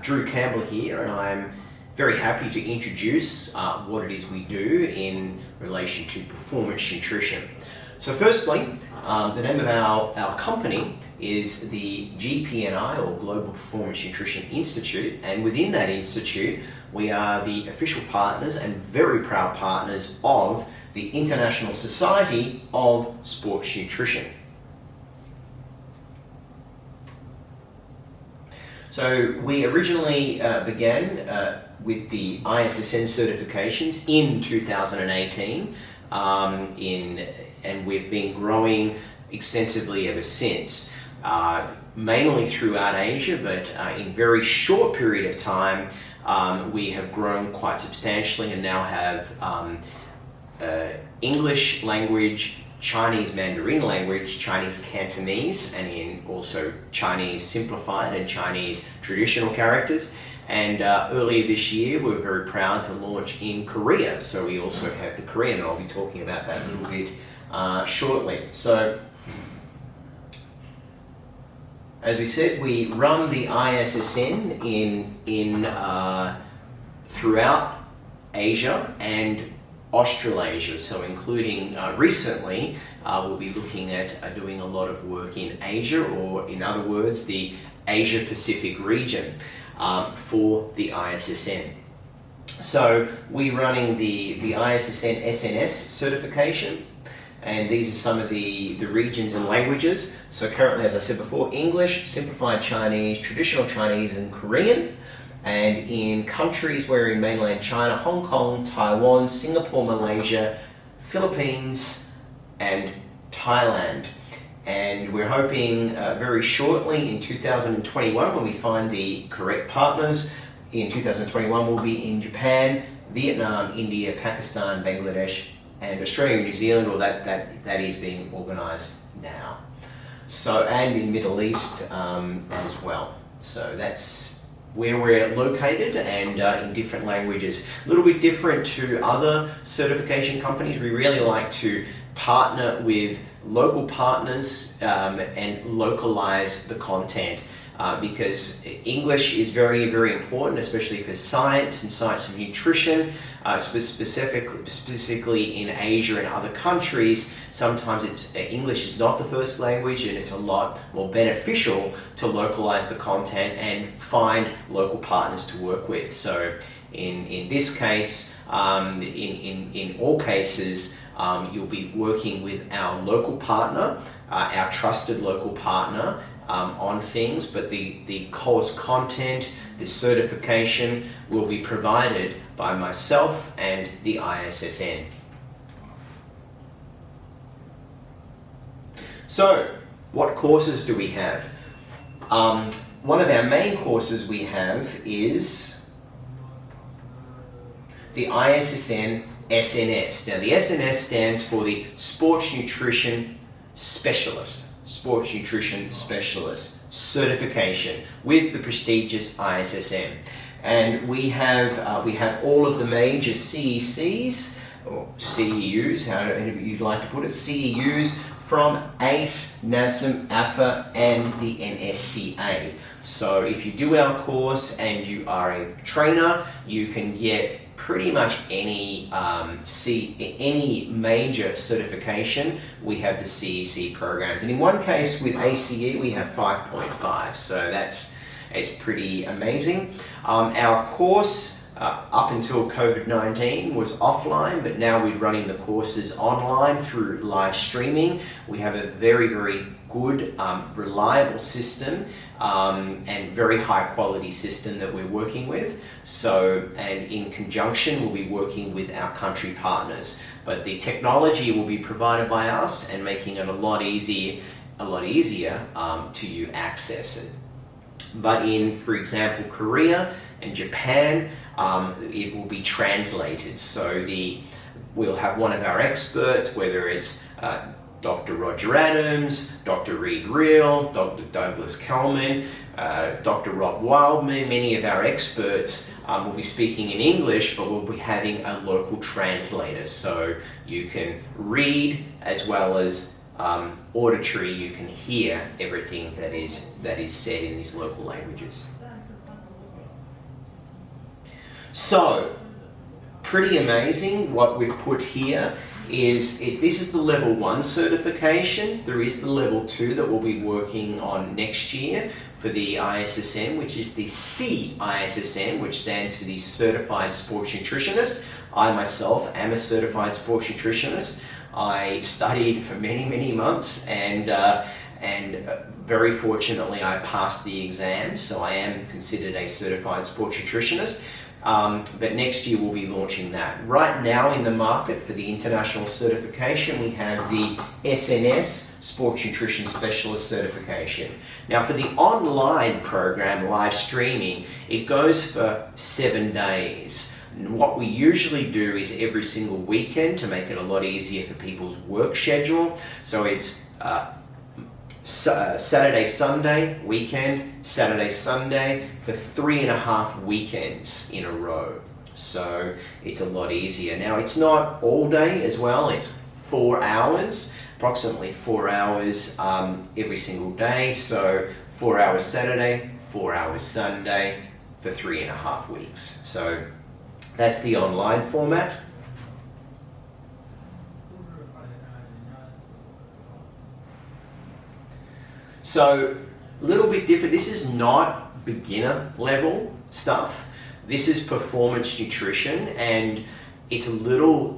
Drew Campbell here, and I'm very happy to introduce what it is we do in relation to performance nutrition. So firstly, the name of our company is the GPNi, or Global Performance Nutrition Institute, and within that institute we are the official partners and very proud partners of the International Society of Sports Nutrition. So we originally began with the ISSN certifications in 2018, and we've been growing extensively ever since, mainly throughout Asia, but in a very short period of time we have grown quite substantially and now have English language, Chinese Mandarin language, Chinese Cantonese, and in also Chinese simplified and Chinese traditional characters. And earlier this year we were very proud to launch in Korea, so we also have the Korean, and I'll be talking about that a little bit shortly. So as we said, we run the ISSN in throughout Asia and Australasia, so including recently we'll be looking at doing a lot of work in Asia, or in other words the Asia Pacific region for the ISSN. So we're running the ISSN SNS certification, and these are some of the regions and languages. So currently, as I said before, English, simplified Chinese, traditional Chinese and Korean. And in countries where in mainland China, Hong Kong, Taiwan, Singapore, Malaysia, Philippines and Thailand. And we're hoping very shortly in 2021, when we find the correct partners, in 2021 we'll be in Japan, Vietnam, India, Pakistan, Bangladesh and Australia and New Zealand, or that is being organised now. So, and in Middle East as well. So that's where we're located, and in different languages. A little bit different to other certification companies. We really like to partner with local partners and localize the content because English is very, very important, especially for science and science of nutrition, specifically in Asia and other countries. Sometimes English is not the first language, and it's a lot more beneficial to localize the content and find local partners to work with. So in this case, in all cases, you'll be working with our local partner, our trusted local partner on things, but the course content, the certification will be provided by myself and the ISSN. So, what courses do we have? One of our main courses we have is the ISSN SNS. Now the SNS stands for the Sports Nutrition Specialist. Sports Nutrition Specialist certification with the prestigious ISSN. And we have all of the major CECs, or CEUs, however you'd like to put it, CEUs from ACE, NASM, AFA and the NSCA. So if you do our course and you are a trainer, you can get pretty much any major certification. We have the CEC programs, and in one case with ACE we have 5.5, so it's pretty amazing. Our course up until COVID-19 was offline, but now we're running the courses online through live streaming. We have a very, very good, reliable system and very high quality system that we're working with. So, and in conjunction we'll be working with our country partners. But the technology will be provided by us and making it a lot easier to you access it. But in, for example, Korea and Japan, it will be translated. So we'll have one of our experts, whether it's Dr. Roger Adams, Dr. Reed Reel, Dr. Douglas Kelman, Dr. Rob Wildman. Many of our experts will be speaking in English, but we'll be having a local translator. So you can read as well as auditory, you can hear everything that is said in these local languages. So, pretty amazing. What we've put here is, this is the Level 1 certification. There is the Level 2 that we'll be working on next year for the ISSN, which is the CISSN, which stands for the Certified Sports Nutritionist. I myself am a Certified Sports Nutritionist. I studied for many, many months, and very fortunately I passed the exam, so I am considered a Certified Sports Nutritionist. But next year we'll be launching that. Right now in the market for the international certification, we have the SNS Sports Nutrition Specialist certification. Now for the online program, live streaming, it goes for 7 days. And what we usually do is every single weekend to make it a lot easier for people's work schedule. So it's Saturday, Sunday, weekend, Saturday, Sunday, for 3.5 weekends in a row. So it's a lot easier. Now it's not all day as well, it's 4 hours, approximately 4 hours every single day. So 4 hours Saturday, 4 hours Sunday for 3.5 weeks. So that's the online format. So a little bit different. This is not beginner level stuff. This is performance nutrition, and it's a little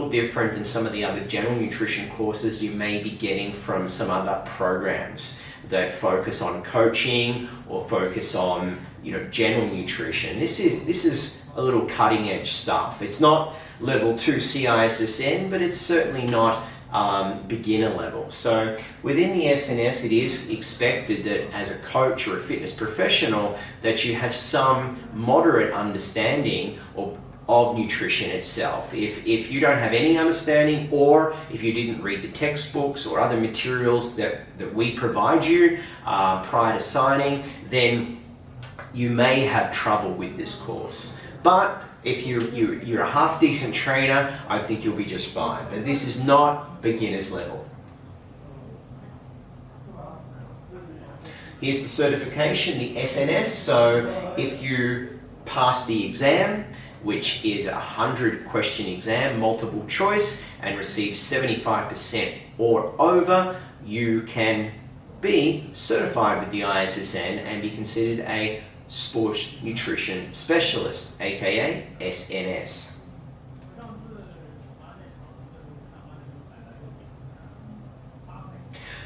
different than some of the other general nutrition courses you may be getting from some other programs that focus on coaching or focus on, you know, general nutrition. This is a little cutting edge stuff. It's not level 2 CISSN, but it's certainly not beginner level. So within the SNS, it is expected that as a coach or a fitness professional that you have some moderate understanding of nutrition itself. If you don't have any understanding, or if you didn't read the textbooks or other materials that we provide you prior to signing, then you may have trouble with this course. But if you're a half decent trainer, I think you'll be just fine. But this is not beginner's level. Here's the certification, the SNS. So if you pass the exam, which is a 100-question exam, multiple choice, and receive 75% or over, you can be certified with the ISSN and be considered a Sports Nutrition Specialist, aka SNS.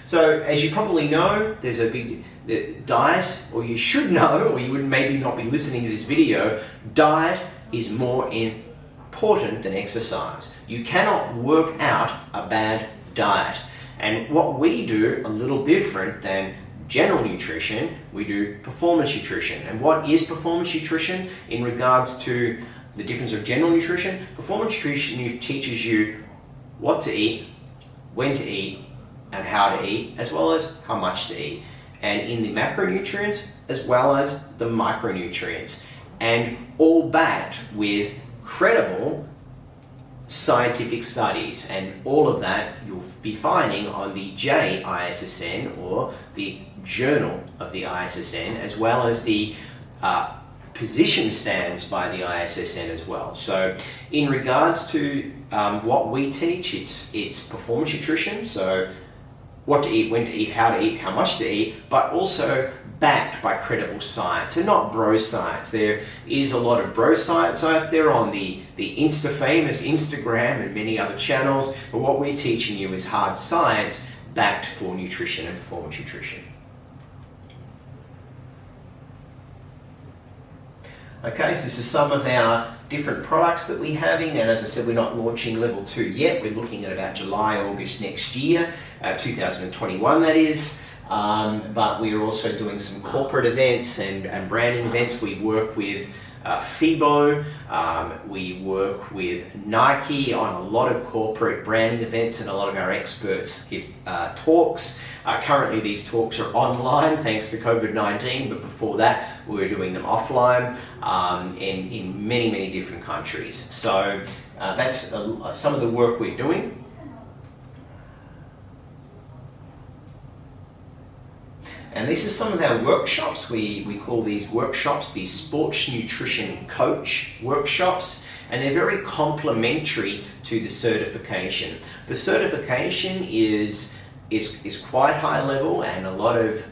So as you probably know, there's a big diet, or you should know, or you would maybe not be listening to this video. Diet is more important than exercise. You cannot work out a bad diet. And what we do, a little different than general nutrition, we do performance nutrition. And what is performance nutrition in regards to the difference of general nutrition? Performance nutrition teaches you what to eat, when to eat, and how to eat, as well as how much to eat. And in the macronutrients, as well as the micronutrients. And all backed with credible scientific studies, and all of that you'll be finding on the JISSN, or the Journal of the ISSN, as well as the position stands by the ISSN as well. So in regards to what we teach, it's performance nutrition, so what to eat, when to eat, how much to eat, but also backed by credible science, and not bro science. There is a lot of bro science out there on the Insta-famous Instagram and many other channels, but what we're teaching you is hard science backed for nutrition and performance nutrition. Okay, so this is some of our different products that we're having, and as I said, we're not launching level 2 yet. We're looking at about July, August next year, 2021 that is. But we are also doing some corporate events and branding events. We work with FIBO, we work with Nike on a lot of corporate branding events, and a lot of our experts give talks. Currently these talks are online thanks to COVID-19, but before that we were doing them offline in many, many different countries. So that's some of the work we're doing. And this is some of our workshops. We call these workshops the Sports Nutrition Coach workshops, and they're very complementary to the certification. The certification is quite high level, and a lot of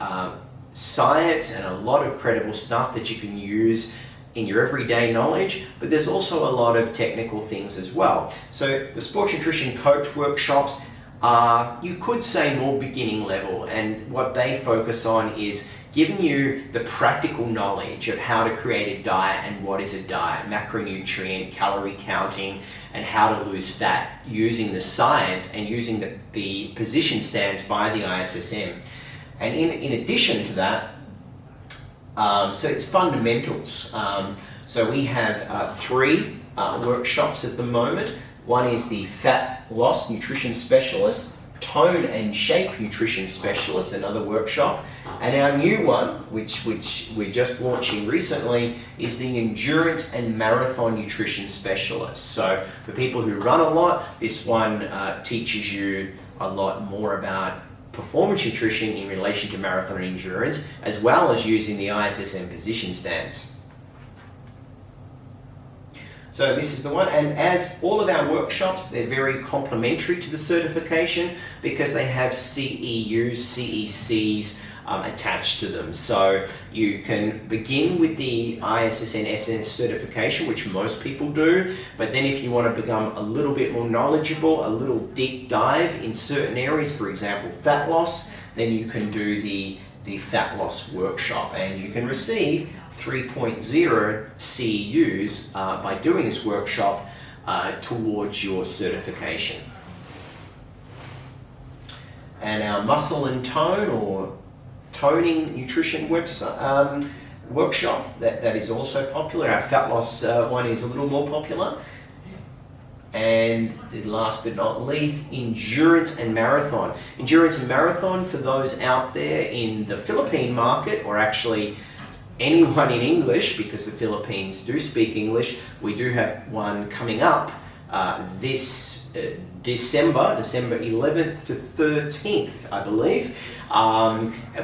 science and a lot of credible stuff that you can use in your everyday knowledge, but there's also a lot of technical things as well. So the Sports Nutrition Coach workshops are, you could say, more beginning level, and what they focus on is giving you the practical knowledge of how to create a diet and what is a diet, macronutrient, calorie counting, and how to lose fat using the science and using the position stands by the ISSN. And in addition to that, so it's fundamentals. So we have 3 workshops at the moment. One is the Fat Loss Nutrition Specialist, Tone and Shape Nutrition Specialist, another workshop. And our new one, which we're just launching recently, is the Endurance and Marathon Nutrition Specialist. So for people who run a lot, this one teaches you a lot more about performance nutrition in relation to marathon and endurance, as well as using the ISSN position stance. So this is the one, and as all of our workshops, they're very complementary to the certification because they have CEUs, CECs attached to them. So you can begin with the ISSN SNS certification, which most people do, but then if you want to become a little bit more knowledgeable, a little deep dive in certain areas, for example, fat loss, then you can do the fat loss workshop, and you can receive 3.0 CEUs by doing this workshop towards your certification. And our muscle and tone or toning nutrition website workshop, that is also popular. Our fat loss one is a little more popular. And the last but not least, endurance and marathon. Endurance and marathon, for those out there in the Philippine market, or actually anyone in English, because the Philippines do speak English, we do have one coming up this December 11th to 13th, I believe,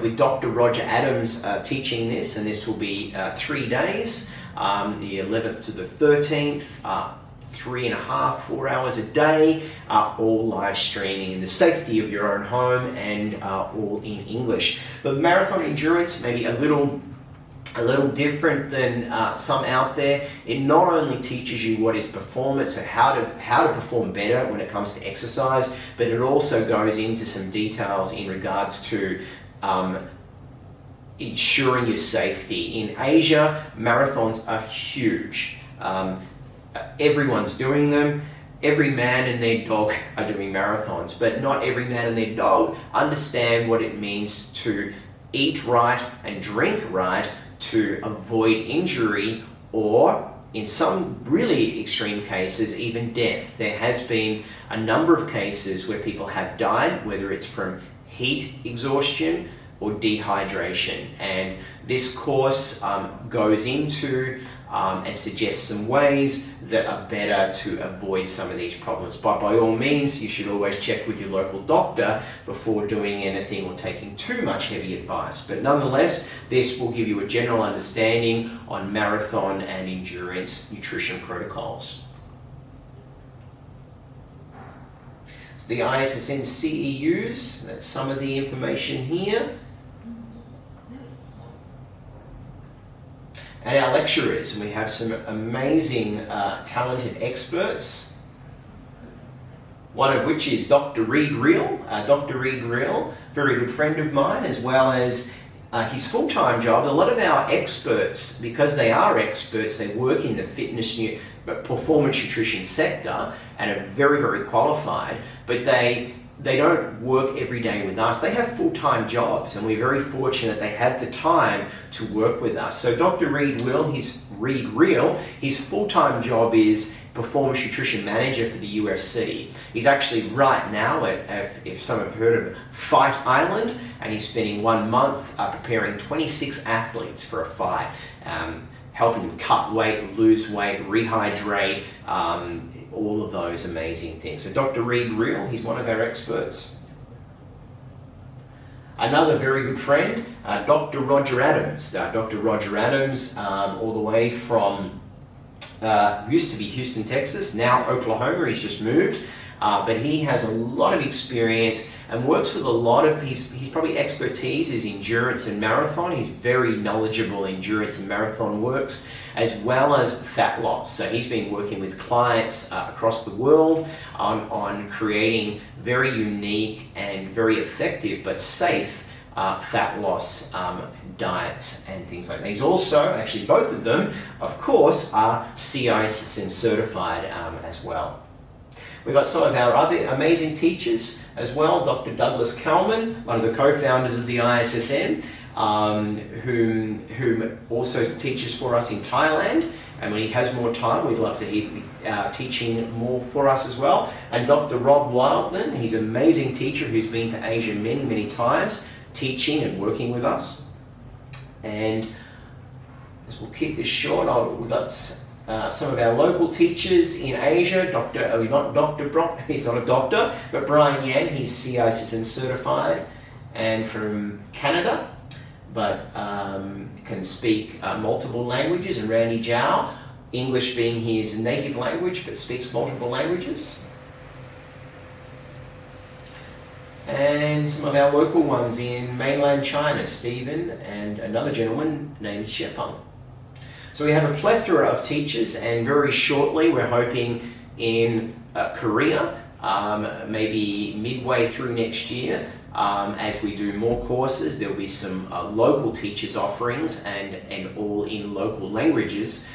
with Dr. Roger Adams teaching this, and this will be 3 days, the 11th to the 13th, 3.5, 4 hours a day, all live streaming in the safety of your own home, and all in English. But marathon endurance may be a little different than some out there. It not only teaches you what is performance, so how to perform better when it comes to exercise, but it also goes into some details in regards to ensuring your safety. In Asia, marathons are huge. Everyone's doing them. Every man and their dog are doing marathons, but not every man and their dog understand what it means to eat right and drink right to avoid injury, or in some really extreme cases, even death. There has been a number of cases where people have died, whether it's from heat exhaustion or dehydration. And this course goes into and suggests some ways that are better to avoid some of these problems. But by all means, you should always check with your local doctor before doing anything or taking too much heavy advice. But nonetheless, this will give you a general understanding on marathon and endurance nutrition protocols. So the ISSN CEUs, that's some of the information here. And our lecturers, and we have some amazing talented experts, one of which is Dr. Reid Reel. Dr. Reid Reel, very good friend of mine, as well as his full-time job. A lot of our experts, because they are experts, they work in the fitness, performance nutrition sector and are very, very qualified, but they don't work every day with us. They have full-time jobs, and we're very fortunate they have the time to work with us. So Dr. Reid Reel, his full-time job is Performance Nutrition Manager for the UFC. He's actually right now if some have heard of Fight Island, and he's spending 1 month preparing 26 athletes for a fight, helping them cut weight, lose weight, rehydrate, all of those amazing things. So Dr. Reid Reel, he's one of our experts. Another very good friend, Dr. Roger Adams. Dr. Roger Adams, all the way from, used to be Houston, Texas, now Oklahoma, he's just moved. But he has a lot of experience and works with a lot of, his probably expertise is endurance and marathon. He's very knowledgeable in endurance and marathon works, as well as fat loss. So he's been working with clients across the world on creating very unique and very effective but safe fat loss diets and things like that. He's also, actually both of them, of course, are CISSN certified as well. We've got some of our other amazing teachers as well. Dr. Douglas Kalman, one of the co-founders of the ISSN, whom also teaches for us in Thailand. And when he has more time, we'd love to hear teaching more for us as well. And Dr. Rob Wildman, he's an amazing teacher who's been to Asia many, many times, teaching and working with us. And as we'll keep this short, we've got some of our local teachers in Asia, he's not a doctor, but Brian Yang, he's CISSN certified, and from Canada, but can speak multiple languages, and Randy Zhao, English being his native language, but speaks multiple languages. And some of our local ones in mainland China, Stephen, and another gentleman named Shepeng. So we have a plethora of teachers, and very shortly we're hoping in Korea, maybe midway through next year, as we do more courses, there'll be some local teachers offerings and all in local languages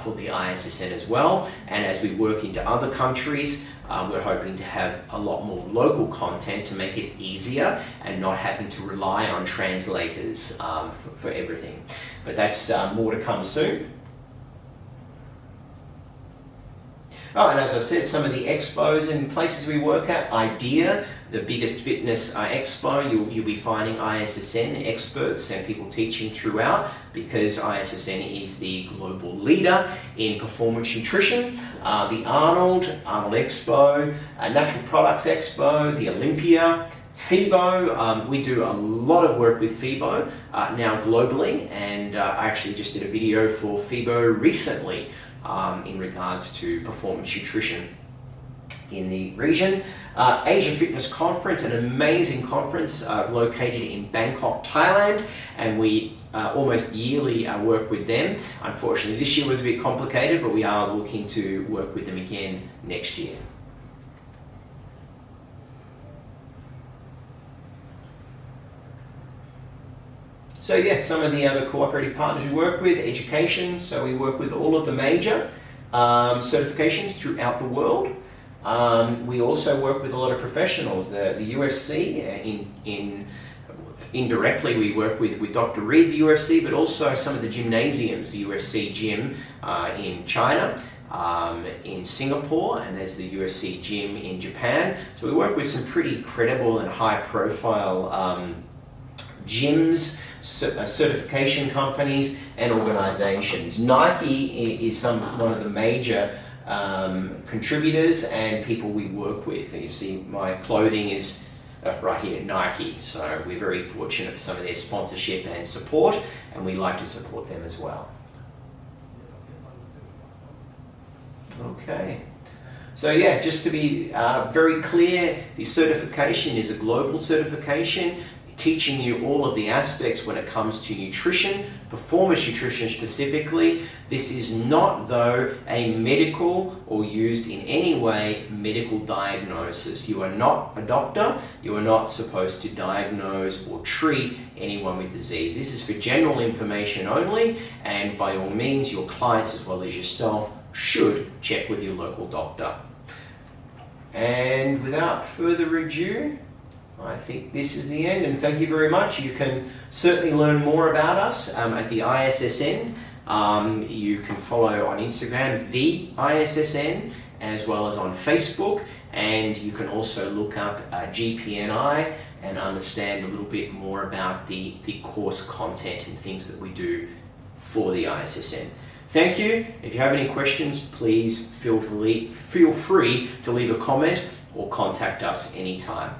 for the ISSN as well. And as we work into other countries, we're hoping to have a lot more local content to make it easier and not having to rely on translators for everything. But that's more to come soon. Oh, and as I said, some of the expos and places we work at, IDEA, the biggest fitness expo, you'll be finding ISSN experts and people teaching throughout, because ISSN is the global leader in performance nutrition. The Arnold Expo, Natural Products Expo, the Olympia, FIBO, we do a lot of work with FIBO now globally, and I actually just did a video for FIBO recently in regards to performance nutrition in the region. Asia Fitness Conference, an amazing conference located in Bangkok, Thailand, and we almost yearly work with them. Unfortunately, this year was a bit complicated, but we are looking to work with them again next year. So yeah, some of the other cooperative partners we work with, education, so we work with all of the major certifications throughout the world. We also work with a lot of professionals, the UFC, indirectly we work with Dr. Reed, the UFC, but also some of the gymnasiums, the UFC gym in China, in Singapore, and there's the UFC gym in Japan. So we work with some pretty credible and high profile gyms, certification companies and organizations. Nike is one of the major contributors and people we work with. And you see my clothing is right here, Nike. So we're very fortunate for some of their sponsorship and support, and we like to support them as well. Okay. So yeah, just to be very clear, the certification is a global certification, teaching you all of the aspects when it comes to nutrition, performance nutrition specifically. This is not, though, a medical or used in any way medical diagnosis. You are not a doctor. You are not supposed to diagnose or treat anyone with disease. This is for general information only, and by all means, your clients as well as yourself should check with your local doctor. And without further ado, I think this is the end, and thank you very much. You can certainly learn more about us at the ISSN. You can follow on Instagram, the ISSN, as well as on Facebook, and you can also look up GPNi and understand a little bit more about the course content and things that we do for the ISSN. Thank you. If you have any questions, please feel free to leave a comment or contact us anytime.